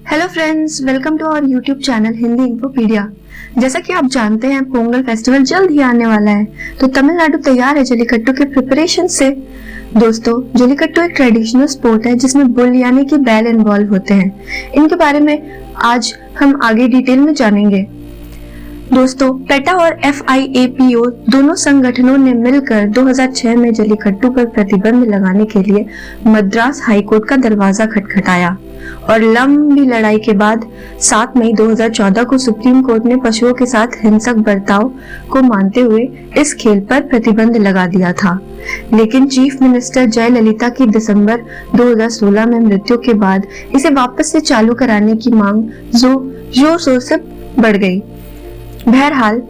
Hello friends, welcome to our YouTube channel Hindi Infopedia. जैसा कि आप जानते हैं, पोंगल फेस्टिवल जल्द ही आने वाला है, तो तमिलनाडु तैयार है जल्लीकट्टू के प्रिपरेशन से। दोस्तों, जल्लीकट्टू एक ट्रेडिशनल स्पोर्ट है जिसमें बुल यानी कि बैल इन्वॉल्व होते हैं। इनके बारे में आज हम आगे डिटेल में जानेंगे। दोस्तों, पेटा और FIAPO दोनों संगठनों ने मिलकर 2006 में जल्लीकट्टू पर प्रतिबंध लगाने के लिए मद्रास हाईकोर्ट का दरवाजा खटखटाया और लंबी लड़ाई के बाद 7 मई 2014 को सुप्रीम कोर्ट ने पशुओं के साथ हिंसक बर्ताव को मानते हुए इस खेल पर प्रतिबंध लगा दिया था। लेकिन चीफ मिनिस्टर जयललिता की दिसंबर 2016 में मृत्यु के बाद इसे वापस से चालू कराने की मांग जोर शोर से बढ़ गई। बहरहाल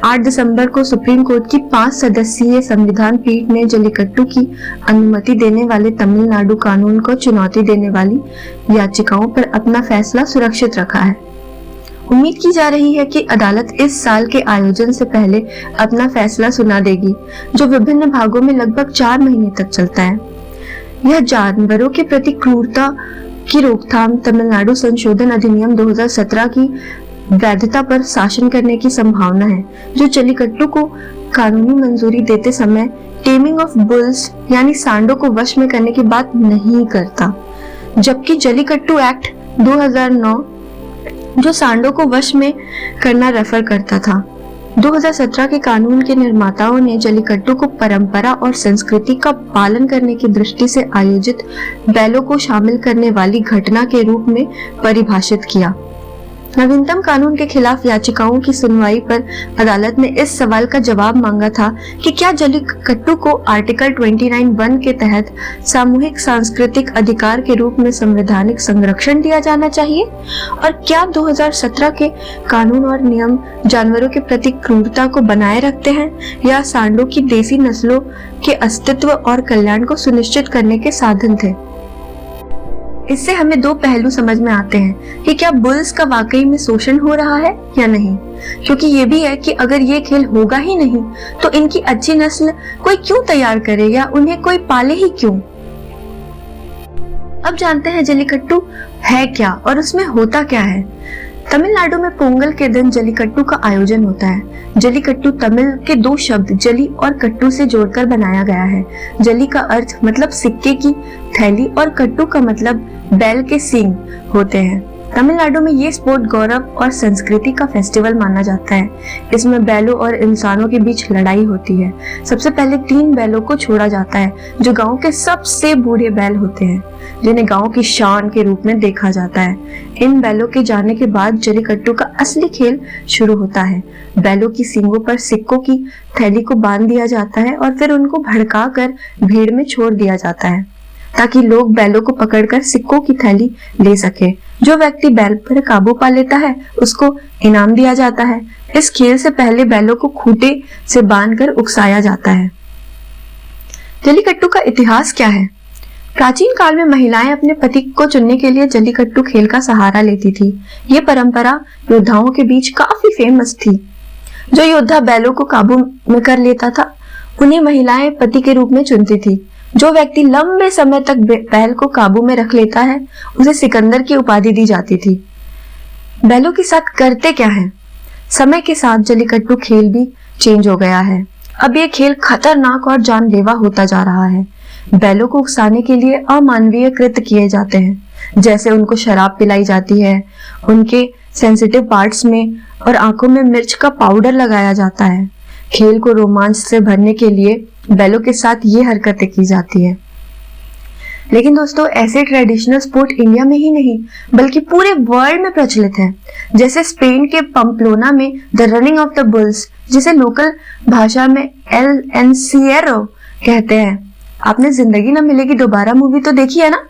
8 दिसंबर को सुप्रीम कोर्ट की 5 सदस्यीय संविधान पीठ ने जल्लीकट्टू की अनुमति देने वाले तमिलनाडु कानून को चुनौती देने वाली याचिकाओं पर अपना फैसला सुरक्षित रखा है। उम्मीद की जा रही है कि अदालत इस साल के आयोजन से पहले अपना फैसला सुना देगी, जो विभिन्न भागों में लगभग 4 महीने तक चलता है। यह जानवरों के प्रति क्रूरता की रोकथाम तमिलनाडु संशोधन अधिनियम 2017 की वैधता पर शासन करने की संभावना है, जो जल्लीकट्टू को कानूनी मंजूरी देते समय टेमिंग ऑफ बुल्स यानी सांडों को वश में करने की बात नहीं करता, जबकि जल्लीकट्टू एक्ट 2009 जो सांडों को वश में करना रेफर करता था। 2017 के कानून के निर्माताओं ने जल्लीकट्टू को परंपरा और संस्कृति का पालन करने की दृष्टि से आयोजित बैलों को शामिल करने वाली घटना के रूप में परिभाषित किया। नवीनतम कानून के खिलाफ याचिकाओं की सुनवाई पर अदालत ने इस सवाल का जवाब मांगा था कि क्या जल्लीकट्टू को आर्टिकल 29(1) के तहत सामूहिक सांस्कृतिक अधिकार के रूप में संवैधानिक संरक्षण दिया जाना चाहिए, और क्या 2017 के कानून और नियम जानवरों के प्रति क्रूरता को बनाए रखते हैं या सांडों की देसी नस्लों के अस्तित्व और कल्याण को सुनिश्चित करने के साधन थे। इससे हमें 2 पहलू समझ में आते हैं कि क्या बुल्स का वाकई में शोषण हो रहा है या नहीं, क्योंकि ये भी है कि अगर ये खेल होगा ही नहीं तो इनकी अच्छी नस्ल कोई क्यों तैयार करे या उन्हें कोई पाले ही क्यों। अब जानते हैं जल्लीकट्टू है क्या और उसमें होता क्या है। तमिलनाडु में पोंगल के दिन जल्लीकट्टू का आयोजन होता है। जल्लीकट्टू तमिल के 2 शब्द जली और कट्टू से जोड़कर बनाया गया है। जली का अर्थ मतलब सिक्के की थैली और कट्टू का मतलब बैल के सींग होते हैं। तमिलनाडु में ये स्पोर्ट गौरव और संस्कृति का फेस्टिवल माना जाता है। इसमें बैलों और इंसानों के बीच लड़ाई होती है। सबसे पहले 3 बैलों को छोड़ा जाता है, जो गांव के सबसे बूढ़े बैल होते हैं, जिन्हें गांव की शान के रूप में देखा जाता है। इन बैलों के जाने के बाद जल्लीकट्टू का असली खेल शुरू होता है। बैलों की सींगों पर सिक्कों की थैली को बांध दिया जाता है और फिर उनको भड़का कर भीड़ में छोड़ दिया जाता है, ताकि लोग बैलों को पकड़कर सिक्कों की थैली ले सके। जो व्यक्ति बैल पर काबू पा लेता है उसको इनाम दिया जाता है। इस खेल से पहले बैलों को खूंटे से बांधकर उकसाया जाता है। जल्लीकट्टू का इतिहास क्या है? प्राचीन काल में महिलाएं अपने पति को चुनने के लिए जल्लीकट्टू खेल का सहारा लेती थी। ये परंपरा योद्धाओं के बीच काफी फेमस थी। जो योद्धा बैलों को काबू में कर लेता था उन्हें महिलाएं पति के रूप में चुनती थी। जो व्यक्ति लंबे समय तक बैल को काबू में रख लेता है उसे सिकंदर की उपाधि दी जाती थी। बैलों के साथ करते क्या है? समय के साथ जल्लीकट्टू खेल भी चेंज हो गया है। अब ये खेल खतरनाक और जानलेवा होता जा रहा है। बैलों को उकसाने के लिए अमानवीय कृत्य किए जाते हैं, जैसे उनको शराब पिलाई जाती है, उनके सेंसिटिव पार्ट्स में और आंखों में मिर्च का पाउडर लगाया जाता है। खेल को रोमांच से भरने के लिए बैलों के साथ ये हरकतें की जाती है। लेकिन दोस्तों, ऐसे ट्रेडिशनल स्पोर्ट इंडिया में ही नहीं बल्कि पूरे वर्ल्ड में प्रचलित है। जैसे स्पेन के पंपलोना में the running of the bulls, जिसे लोकल भाषा में एल एनसीएरो कहते हैं। आपने जिंदगी न मिलेगी दोबारा मूवी तो देखी है ना?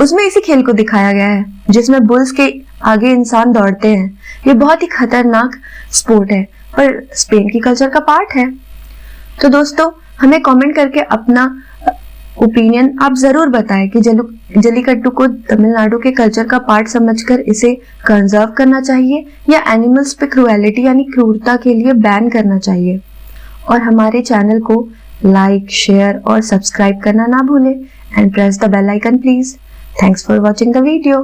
उसमें इसी खेल को दिखाया गया है, जिसमें बुल्स के आगे इंसान दौड़ते हैं। ये बहुत ही खतरनाक स्पोर्ट है, पर स्पेन की कल्चर का पार्ट है। तो दोस्तों, हमें कमेंट करके अपना ओपिनियन आप जरूर बताएं कि जल्लीकट्टू को तमिलनाडु के कल्चर का पार्ट समझकर इसे कंजर्व करना चाहिए या एनिमल्स पे क्रूएलिटी यानी क्रूरता के लिए बैन करना चाहिए। और हमारे चैनल को लाइक, शेयर और सब्सक्राइब करना ना भूलें and press the bell icon please. Thanks for watching the video.